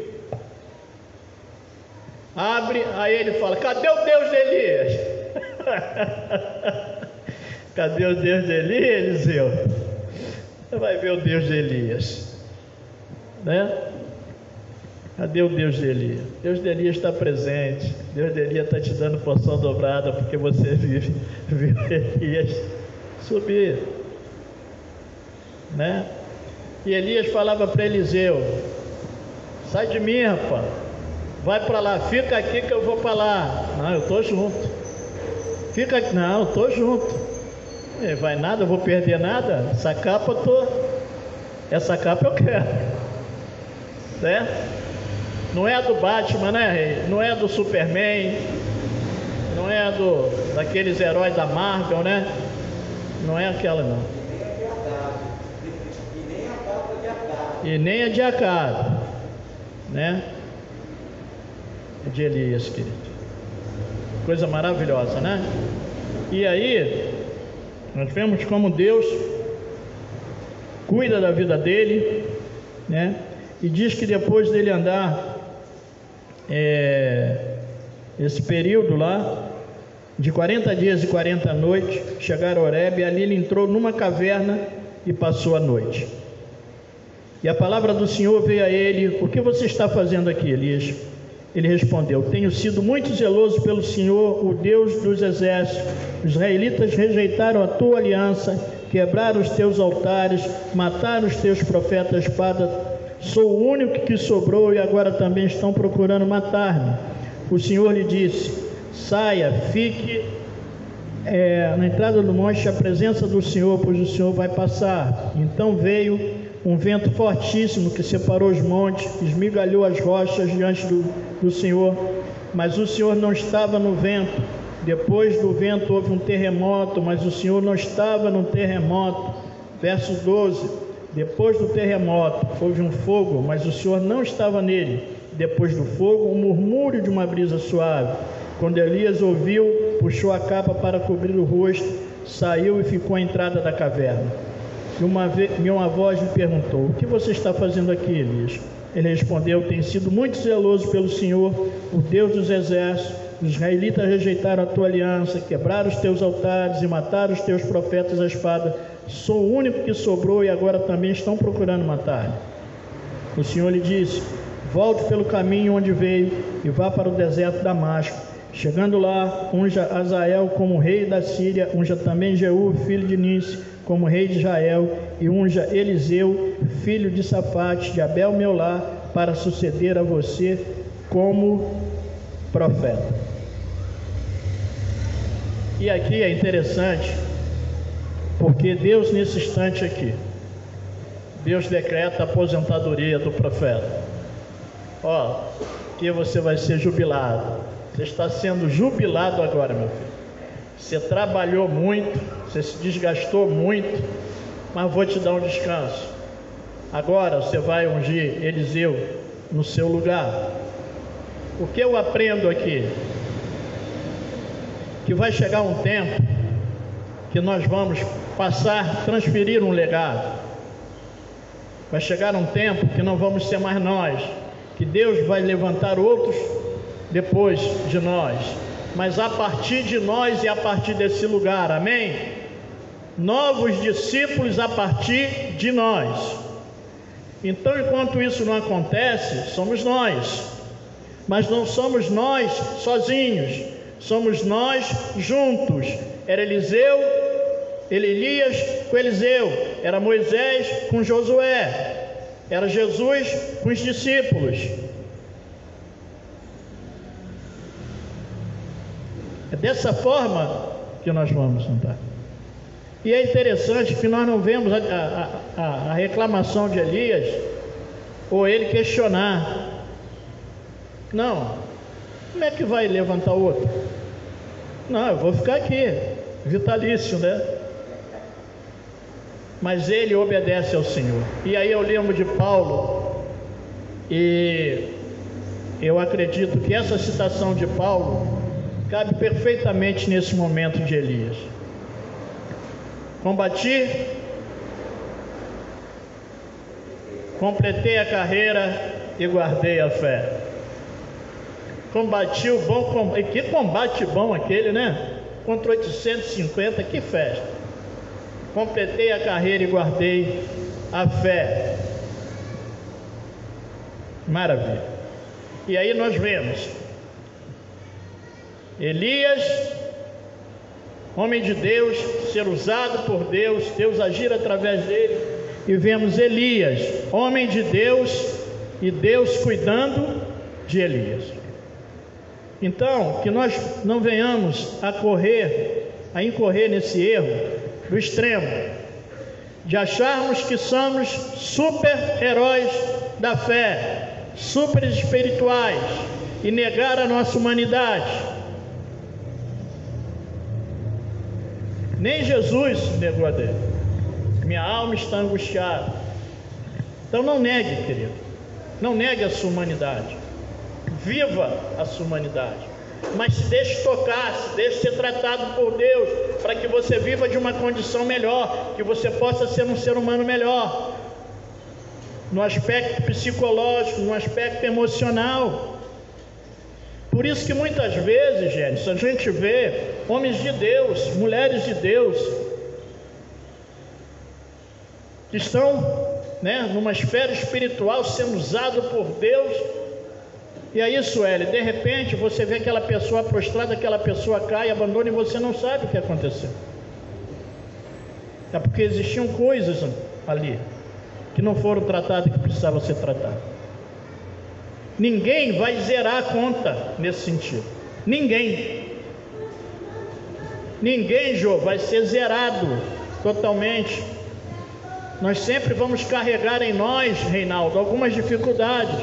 abre, aí ele fala: cadê o Deus de Elias? Cadê o Deus de Elias, Eliseu? Você vai ver o Deus de Elias, né? Cadê o Deus de Elias? Deus de Elias está presente. Deus de Elias está te dando porção dobrada, porque você viu Elias subir, né? E Elias falava para Eliseu: sai de mim, rapaz, vai para lá, fica aqui que eu vou para lá. Não, eu estou junto. Fica aqui, não, eu estou junto. Vai nada, eu vou perder nada. Essa capa essa capa eu quero, certo? Não é a do Batman, né? Não é a do Superman, não é a daqueles heróis da Marvel, né? Não é aquela, não. E nem a de Acabe, né? É de Elias, querido. Coisa maravilhosa, né? E aí, nós vemos como Deus cuida da vida dele, né? E diz que depois dele andar esse período lá, de 40 dias e 40 noites, chegaram a Horebe, e ali ele entrou numa caverna e passou a noite. E a palavra do Senhor veio a ele: o que você está fazendo aqui, Elias? Ele respondeu: tenho sido muito zeloso pelo Senhor, o Deus dos exércitos. Os israelitas rejeitaram a tua aliança, quebraram os teus altares, mataram os teus profetas à espada. Sou o único que sobrou e agora também estão procurando matar-me. O Senhor lhe disse: saia, fique na entrada do monte, a presença do Senhor, pois o Senhor vai passar. Então veio um vento fortíssimo que separou os montes, esmigalhou as rochas diante do Senhor, mas o Senhor não estava no vento. Depois do vento houve um terremoto, mas o Senhor não estava no terremoto. Verso 12: depois do terremoto houve um fogo, mas o Senhor não estava nele. Depois do fogo, um murmúrio de uma brisa suave. Quando Elias ouviu, puxou a capa para cobrir o rosto, saiu e ficou à entrada da caverna. E uma voz lhe perguntou: o que você está fazendo aqui, Elias? Ele respondeu: tenho sido muito zeloso pelo Senhor, o Deus dos exércitos. Os israelitas rejeitaram a tua aliança, quebraram os teus altares e mataram os teus profetas à espada. Sou o único que sobrou e agora também estão procurando matar-me. O Senhor lhe disse: volte pelo caminho onde veio e vá para o deserto de Damasco. Chegando lá, unja Azael como rei da Síria, unja também Jeú, filho de Nice, como rei de Israel, e unja Eliseu, filho de Safate, de Abel-Meolá, para suceder a você como profeta. E aqui é interessante, porque Deus, nesse instante aqui, Deus decreta a aposentadoria do profeta. Ó, que você vai ser jubilado. Você está sendo jubilado agora, meu filho. Você trabalhou muito, você se desgastou muito, mas vou te dar um descanso. Agora você vai ungir Eliseu no seu lugar. O que eu aprendo aqui? Que vai chegar um tempo que nós vamos transferir um legado. Vai chegar um tempo que não vamos ser mais nós, que Deus vai levantar outros depois de nós, mas a partir de nós e a partir desse lugar, amém? Novos discípulos a partir de nós. Então, enquanto isso não acontece, somos nós, mas não somos nós sozinhos, somos nós juntos. Era Elias com Eliseu, era Moisés com Josué, era Jesus com os discípulos. É dessa forma que nós vamos andar. E é interessante que nós não vemos a reclamação de Elias, ou ele questionar. Não, como é que vai levantar outro? Não, eu vou ficar aqui, vitalício, né? Mas ele obedece ao Senhor. E aí eu lembro de Paulo, e eu acredito que essa citação de Paulo cabe perfeitamente nesse momento de Elias. Combati, completei a carreira e guardei a fé. Combati o bom combate. Que combate bom aquele, né? Contra 850, que festa. Completei a carreira e guardei a fé. Maravilha. E aí nós vemos Elias, homem de Deus, ser usado por Deus, Deus agir através dele, e vemos Elias, homem de Deus, e Deus cuidando de Elias. Então, que nós não venhamos a incorrer nesse erro do extremo, de acharmos que somos super-heróis da fé, super espirituais, e negar a nossa humanidade. Nem Jesus negou a dele. Minha alma está angustiada. Então não negue, querido. Não negue a sua humanidade. Viva a sua humanidade. Mas se deixe tocar, se deixe ser tratado por Deus, para que você viva de uma condição melhor, que você possa ser um ser humano melhor, no aspecto psicológico, no aspecto emocional. Por isso que muitas vezes, gente, a gente vê homens de Deus, mulheres de Deus, que estão, numa esfera espiritual, sendo usado por Deus. E aí, Sueli, de repente você vê aquela pessoa prostrada, aquela pessoa cai, abandona, e você não sabe o que aconteceu. É porque existiam coisas ali que não foram tratadas e que precisavam ser tratadas. Ninguém vai zerar a conta nesse sentido. Ninguém, Jô, vai ser zerado totalmente. Nós sempre vamos carregar em nós, Reinaldo, algumas dificuldades.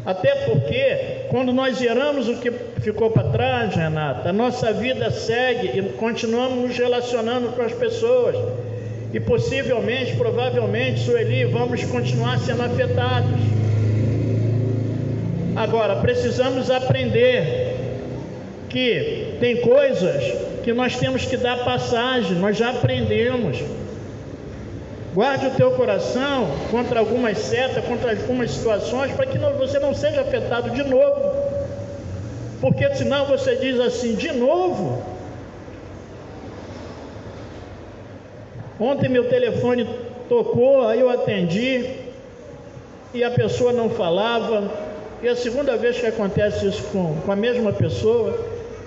Até porque, quando nós zeramos o que ficou para trás, Renata, a nossa vida segue e continuamos nos relacionando com as pessoas. E possivelmente, provavelmente, Sueli, vamos continuar sendo afetados. Agora, precisamos aprender que tem coisas que nós temos que dar passagem, nós já aprendemos. Guarde o teu coração contra algumas setas, contra algumas situações, para que você não seja afetado de novo. porque senão você diz assim, de novo. Ontem meu telefone tocou, aí eu atendi, e a pessoa não falava, e a segunda vez que acontece isso com a mesma pessoa,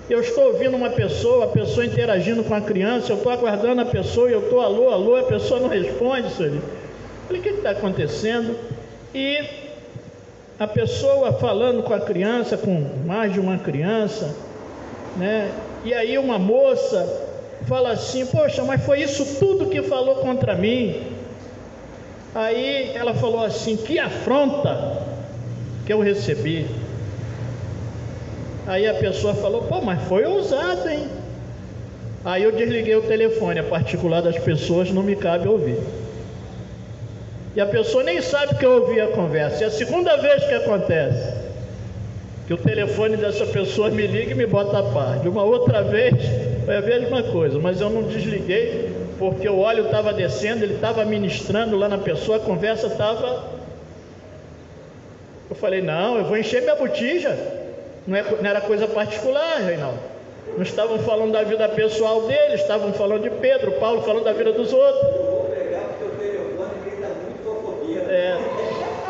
eu estou ouvindo uma pessoa, a pessoa interagindo com a criança, eu estou aguardando a pessoa, e eu estou alô, alô, a pessoa não responde, senhor. Eu falei, o que está acontecendo? E a pessoa falando com a criança, com mais de uma criança, né? E aí uma moça fala assim, poxa, mas foi isso tudo que falou contra mim. Aí ela falou assim, que afronta que eu recebi. Aí a pessoa falou, pô, mas foi ousado, hein? Aí eu desliguei o telefone, a particular das pessoas não me cabe ouvir. E a pessoa nem sabe que eu ouvi a conversa. É a segunda vez que acontece, que o telefone dessa pessoa me liga e me bota a par. De uma outra vez foi a mesma coisa, mas eu não desliguei, porque o óleo estava descendo, ele estava ministrando lá na pessoa, a conversa estava... Eu falei, não, eu vou encher minha botija. Não era coisa particular, Reinaldo. Não estavam falando da vida pessoal deles, estavam falando de Pedro, Paulo falando da vida dos outros. Eu vou pegar porque o telefone grita muito fofobia.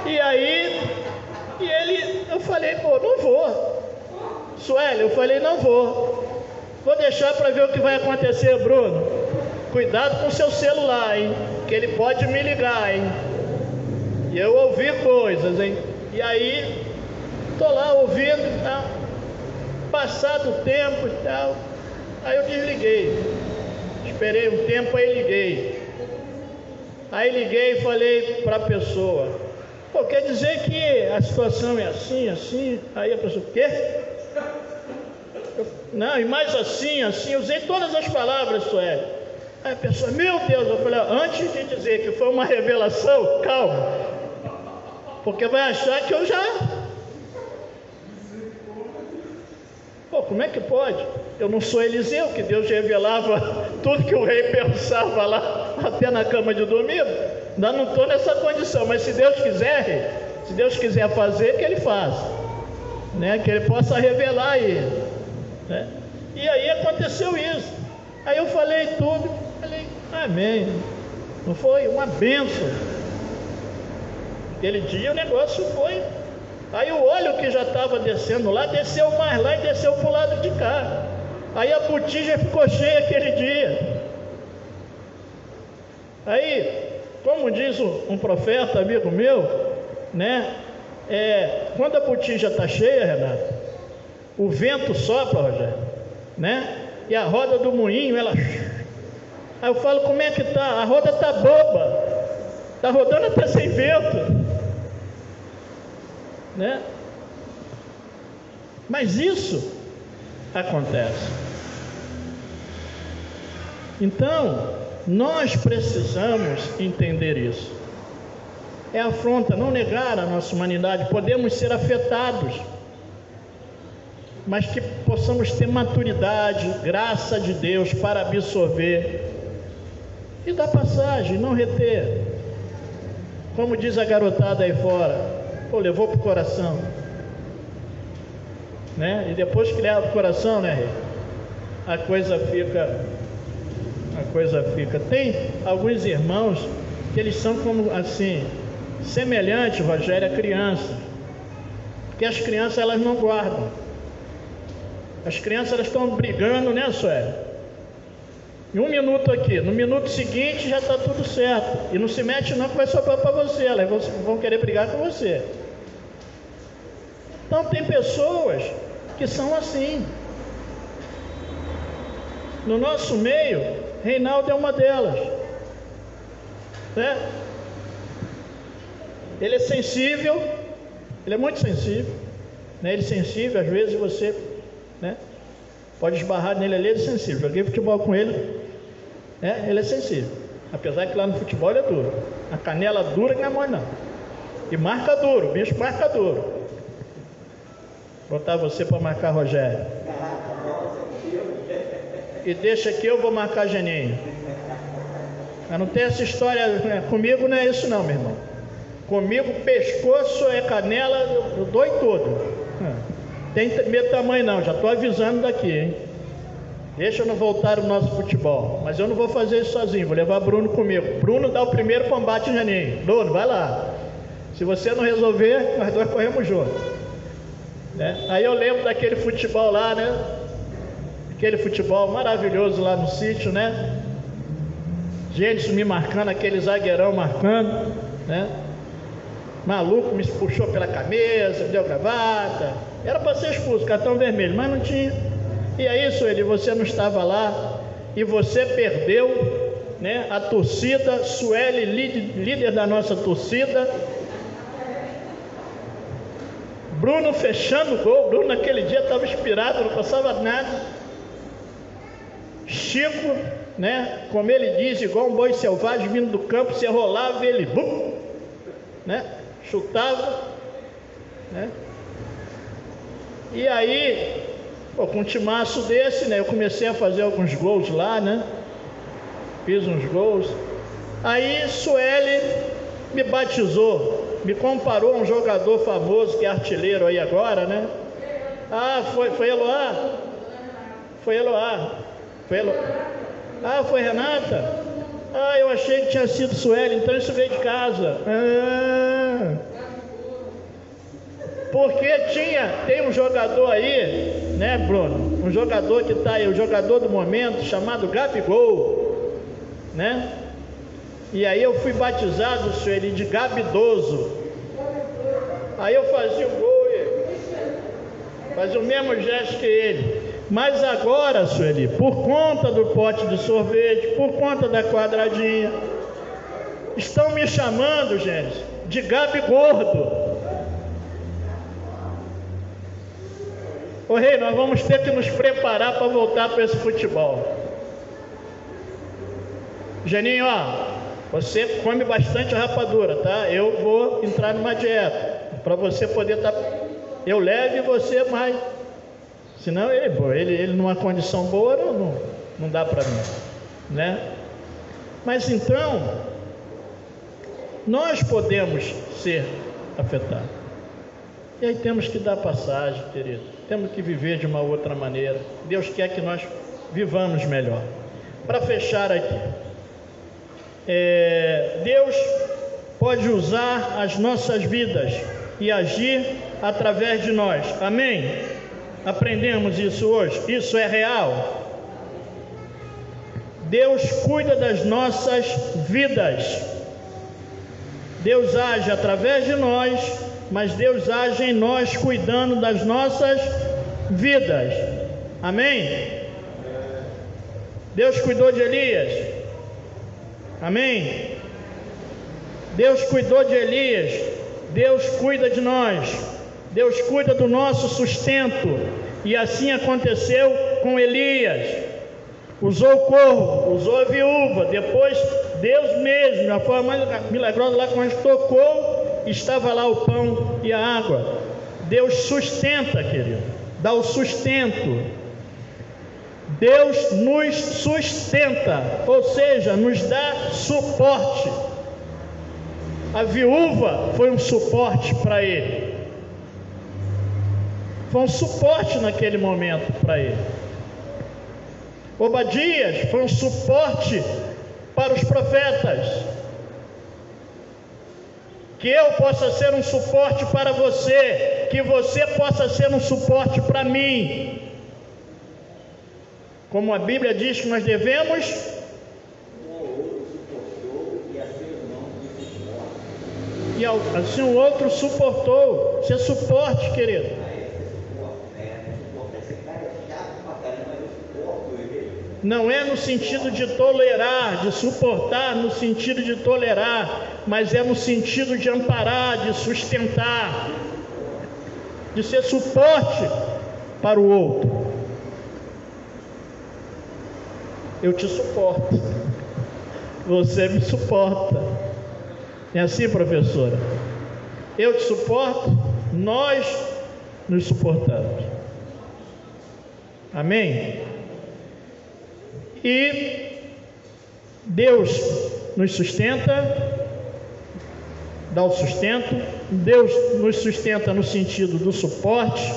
E aí, eu falei, pô, não vou. Sueli, eu falei, não vou. Vou deixar para ver o que vai acontecer, Bruno. Cuidado com o seu celular, hein? Que ele pode me ligar, hein? E eu ouvi coisas, hein? E aí, tô lá ouvindo e tal. Passado o tempo e tal, aí eu desliguei. Esperei um tempo, aí liguei. Aí liguei e falei para a pessoa, pô, quer dizer que a situação é assim, assim? Aí a pessoa, o quê? Não, e mais assim, assim, usei todas as palavras, Sueli. Aí a pessoa, meu Deus, eu falei, antes de dizer que foi uma revelação, calma, porque vai achar que eu já... Pô, como é que pode? Eu não sou Eliseu, que Deus revelava tudo que o rei pensava lá, até na cama de dormir. Ainda não estou nessa condição, mas se Deus quiser, rei, se Deus quiser fazer, que Ele faça, né? Que Ele possa revelar ele, né? E aí aconteceu isso. Aí eu falei tudo, falei, amém. Não foi uma bênção. Aquele dia o negócio foi... Aí o óleo que já estava descendo lá, desceu mais lá e desceu para o lado de cá. Aí a botija ficou cheia aquele dia. Aí, como diz um profeta, amigo meu, né? Quando a botija está cheia, Renato, o vento sopra, Rogério, né? E a roda do moinho, ela... Aí eu falo, como é que tá? A roda está boba. Está rodando até sem vento. Né? Mas isso acontece. Então, nós precisamos entender isso. É afronta, não negar a nossa humanidade. Podemos ser afetados, mas que possamos ter maturidade, graça de Deus para absorver e dar passagem, não reter. Como diz a garotada aí fora, pô, levou para o coração, né? E depois que leva para o coração, né, rei? A coisa fica. Tem alguns irmãos que eles são como assim, semelhantes, Rogério, a criança. Porque as crianças, elas não guardam. As crianças, elas estão brigando, né, Sueli? Em um minuto aqui, no minuto seguinte já está tudo certo. E não se mete não, que vai sobrar para você. Elas vão querer brigar com você. Então tem pessoas que são assim. No nosso meio, Reinaldo é uma delas, né? Ele é sensível, ele é muito sensível, né? Ele é sensível, às vezes você, né, pode esbarrar nele ali, ele é sensível. Joguei futebol com ele, né? Ele é sensível, apesar que lá no futebol ele é duro. A canela dura que não é mole não. E marca duro, o bicho marca duro. Vou botar você para marcar Rogério. E deixa que eu vou marcar Geninho. Mas não tem essa história, né? Comigo não é isso não, meu irmão. Comigo pescoço é canela, eu dou em todo. Tem medo da mãe não, já estou avisando daqui, hein? Deixa eu não voltar o nosso futebol, mas eu não vou fazer isso sozinho, vou levar Bruno comigo. Bruno dá o primeiro combate, Janinho. Bruno, vai lá. Se você não resolver, nós dois corremos juntos, né? Aí eu lembro daquele futebol lá, né? Aquele futebol maravilhoso lá no sítio, né? Gente me marcando, aquele zagueirão marcando, né? Maluco me puxou pela camisa, me deu gravata. Era para ser expulso, cartão vermelho, mas não tinha. E aí, Sueli, você não estava lá e você perdeu, né? A torcida, Sueli, líder da nossa torcida. Bruno fechando o gol. Bruno naquele dia estava inspirado, não passava nada. Chico, né? Como ele diz, igual um boi selvagem vindo do campo, você rolava e ele, bum, né? Chutava, né? E aí, pô, com um timaço desse, né? Eu comecei a fazer alguns gols lá, né? Fiz uns gols. Aí Sueli me batizou, me comparou a um jogador famoso que é artilheiro aí agora, né? Ah, foi Eloá? Foi Eloá? Foi Eloá? Ah, foi Renata? Ah, eu achei que tinha sido Sueli, então isso veio de casa. Porque tem um jogador aí, né, Bruno? Um jogador que está aí, o jogador do momento, chamado Gabigol, né? E aí eu fui batizado, Sueli, de Gabidoso. Aí eu fazia o gol e fazia o mesmo gesto que ele. Mas agora, Sueli, por conta do pote de sorvete, por conta da quadradinha, estão me chamando, gente, de Gabi Gordo. Ô rei, nós vamos ter que nos preparar para voltar para esse futebol. Geninho, ó, você come bastante rapadura, tá? Eu vou entrar numa dieta, para você poder estar... Eu levo e você mais... Senão ele numa condição boa não dá para mim, né? Mas então, nós podemos ser afetados. E aí temos que dar passagem, querido. Temos que viver de uma outra maneira. Deus quer que nós vivamos melhor. Para fechar aqui, Deus pode usar as nossas vidas e agir através de nós. Amém? Aprendemos isso hoje? Isso é real? Deus cuida das nossas vidas. Deus age através de nós, mas Deus age em nós cuidando das nossas vidas. Amém? Deus cuidou de Elias. Amém? Deus cuidou de Elias. Deus cuida de nós. Deus cuida do nosso sustento, e assim aconteceu com Elias. Usou o corvo, usou a viúva, depois Deus mesmo, de uma forma milagrosa, lá quando tocou, estava lá o pão e a água. Deus sustenta, querido, dá o sustento. Deus nos sustenta, ou seja, nos dá suporte. A viúva foi um suporte para ele. Foi um suporte naquele momento para ele. Obadias foi um suporte para os profetas. Que eu possa ser um suporte para você, que você possa ser um suporte para mim. Como a Bíblia diz que nós devemos... E assim o outro suportou. Ser suporte, querido. Não é no sentido de tolerar, de suportar, no sentido de tolerar, mas é no sentido de amparar, de sustentar, de ser suporte para o outro. Eu te suporto, você me suporta. É assim, professora? Eu te suporto, nós nos suportamos. Amém? E Deus nos sustenta, dá o sustento. Deus nos sustenta no sentido do suporte,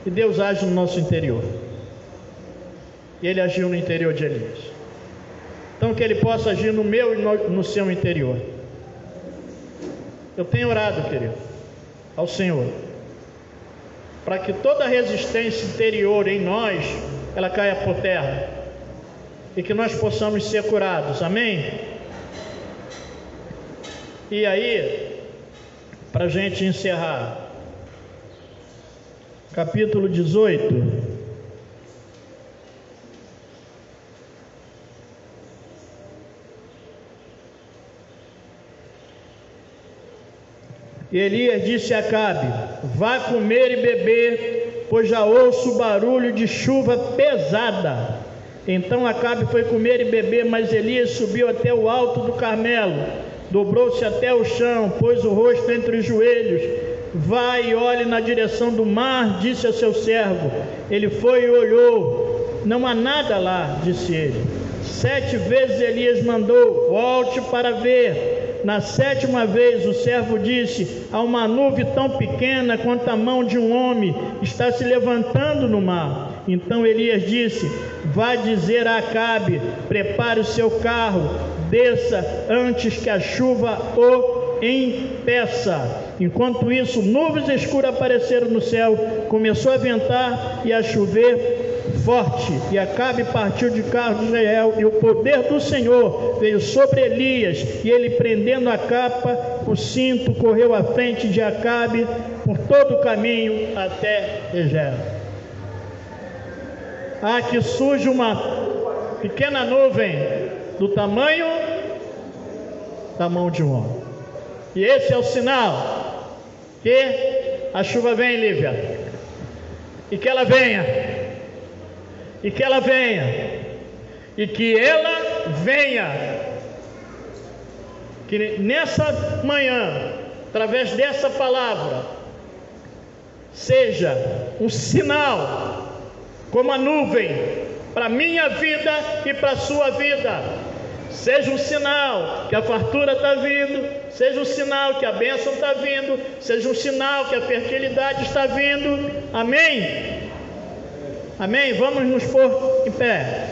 E Deus age no nosso interior. E Ele agiu no interior de Elias. Então que Ele possa agir no meu e no seu interior. Eu tenho orado, querido, ao Senhor, para que toda resistência interior em nós, ela caia por terra, e que nós possamos ser curados, amém? E aí, para a gente encerrar, capítulo 18, e Elias disse a Acabe: vá comer e beber, pois já ouço o barulho de chuva pesada. Então Acabe foi comer e beber, mas Elias subiu até o alto do Carmelo, dobrou-se até o chão, pôs o rosto entre os joelhos. Vá e olhe na direção do mar, disse a seu servo. Ele foi e olhou. Não há nada lá, disse ele. 7 vezes Elias mandou: volte para ver. Na 7ª vez o servo disse: há uma nuvem tão pequena quanto a mão de um homem, está se levantando no mar. Então Elias disse: vá dizer a Acabe, prepare o seu carro, desça antes que a chuva o impeça. Enquanto isso, nuvens escuras apareceram no céu, começou a ventar e a chover forte, e Acabe partiu de carro de Israel, e o poder do Senhor veio sobre Elias, e ele, prendendo a capa, o cinto, correu à frente de Acabe por todo o caminho até Jezreel. Que surge uma pequena nuvem do tamanho da mão de um homem, e esse é o sinal que a chuva vem, Lívia, e que ela venha, e que ela venha, e que ela venha, que nessa manhã, através dessa palavra, seja um sinal, como a nuvem, para a minha vida e para a sua vida. Seja um sinal que a fartura está vindo, seja um sinal que a bênção está vindo, seja um sinal que a fertilidade está vindo. Amém? Amém? Vamos nos pôr em pé.